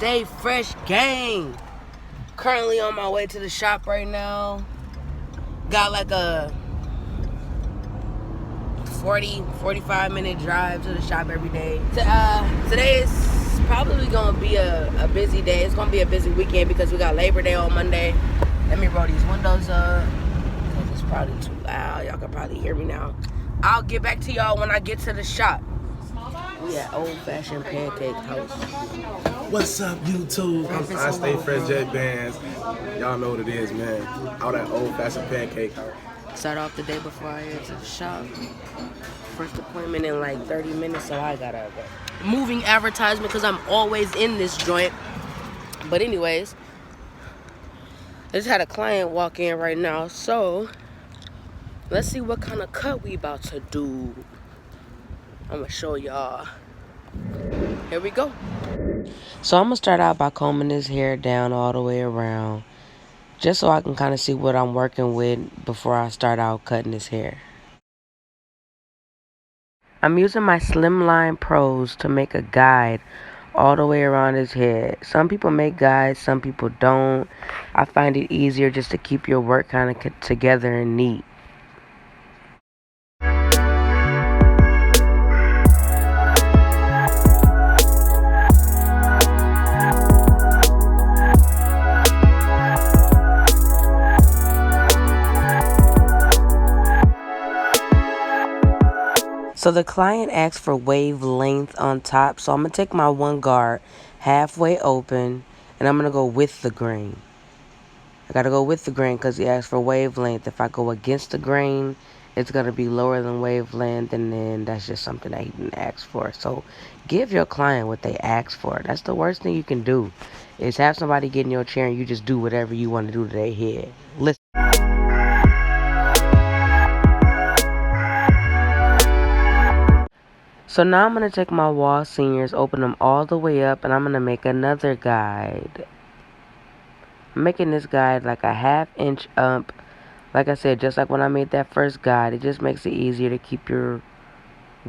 Stay Fresh gang. Currently on my way to the shop right now. Got like a 45 minute drive to the shop every day. Today is probably gonna be a busy day. It's gonna be a busy weekend because we got Labor Day on Monday. Let me roll these windows up because it's probably too loud. Y'all can probably hear me now. I'll get back to y'all when I get to the shop. We at Old Fashioned Pancake House. What's up, YouTube? I Stay Fresh J Bands. Y'all know what it is, man. Out at Old Fashioned Pancake House. Start off the day before I head to the shop. First appointment in like 30 minutes, so I gotta go. Moving advertisement because I'm always in this joint. But anyways, I just had a client walk in right now, so let's see what kind of cut we about to do. I'm gonna show y'all. Here we go. So I'm gonna start out by combing his hair down all the way around, just so I can kind of see what I'm working with before I start out cutting his hair. I'm using my Slimline Pros to make a guide all the way around his head. Some people make guides, some people don't. I find it easier just to keep your work kind of together and neat. So the client asked for wavelength on top, so I'm going to take my one guard halfway open, and I'm going to go with the grain. I got to go with the grain because he asked for wavelength. If I go against the grain, it's going to be lower than wavelength, and then that's just something that he didn't ask for. So give your client what they ask for. That's the worst thing you can do, is have somebody get in your chair and you just do whatever you want to do to their head. Listen. So now I'm going to take my wall seniors, open them all the way up, and I'm going to make another guide. I'm making this guide like a 1/2 inch up. Like I said, just like when I made that first guide, it just makes it easier to keep your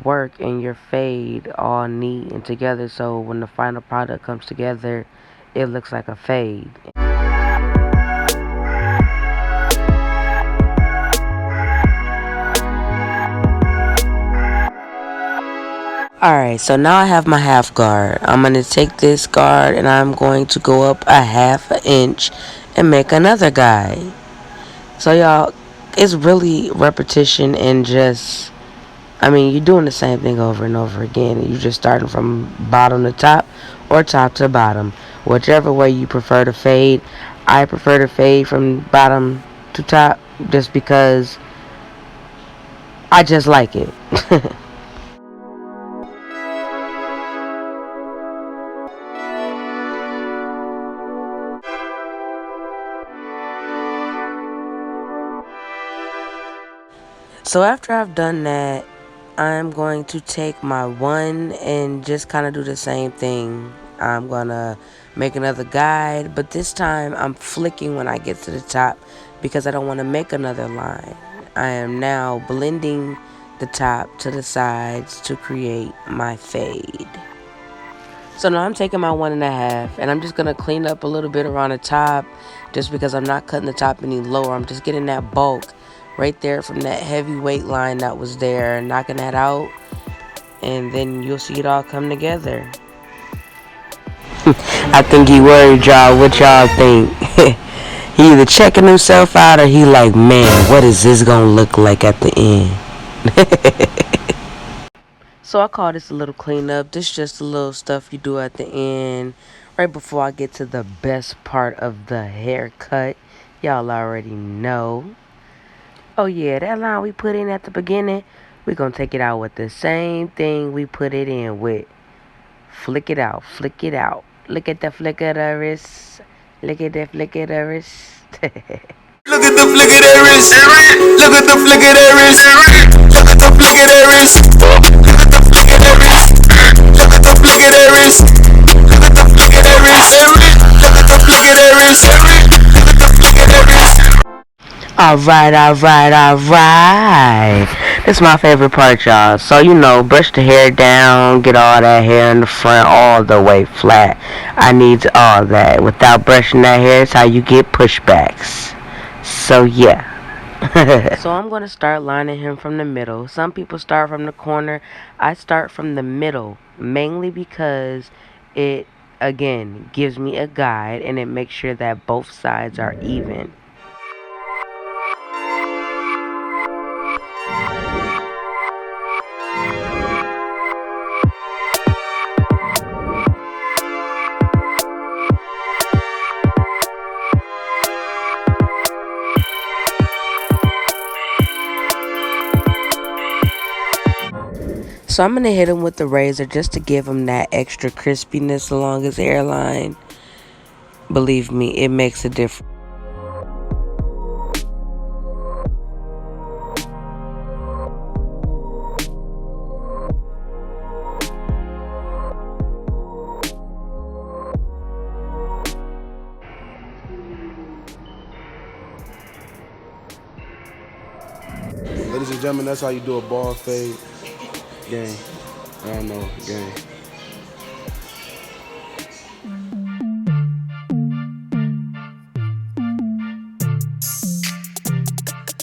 work and your fade all neat and together, so when the final product comes together, it looks like a fade. Alright, so now I have my half guard. I'm going to take this guard and I'm going to go up a 1/2 inch and make another guide. So y'all, it's really repetition and just, you're doing the same thing over and over again. You're just starting from bottom to top or top to bottom. Whichever way you prefer to fade. I prefer to fade from bottom to top just because I just like it. So after I've done that, I'm going to take my one and just kind of do the same thing. I'm going to make another guide, but this time I'm flicking when I get to the top because I don't want to make another line. I am now blending the top to the sides to create my fade. So now I'm taking my 1.5 and I'm just going to clean up a little bit around the top just because I'm not cutting the top any lower. I'm just getting that bulk right there from that heavyweight line that was there, knocking that out, and then you'll see it all come together. I think he worried y'all. What y'all think? He either checking himself out or he like, man, what is this gonna look like at the end? So I call this a little cleanup. This is just a little stuff you do at the end, right before I get to the best part of the haircut. Y'all already know. Oh yeah, that line we put in at the beginning, we're going to take it out with the same thing we put it in with. Flick it out, flick it out. Look at the flick of the wrist. Look at the flick of the wrist. Look at the flick of that wrist. Look at the flick of that wrist. Look at the flick of that wrist. Look at the flick of that wrist. Look at the flick of that wrist. Look at the flick of that wrist. Look at the flick of that wrist. Look at the flick of that wrist. Alright. This is my favorite part, y'all. So, you know, brush the hair down, get all that hair in the front all the way flat. I need all that. Without brushing that hair, it's how you get pushbacks. So, yeah. So I'm going to start lining him from the middle. Some people start from the corner. I start from the middle, mainly because it, again, gives me a guide and it makes sure that both sides are even. So I'm going to hit him with the razor just to give him that extra crispiness along his hairline. Believe me, it makes a difference. Ladies and gentlemen, that's how you do a ball fade. Gang. I don't know, gang.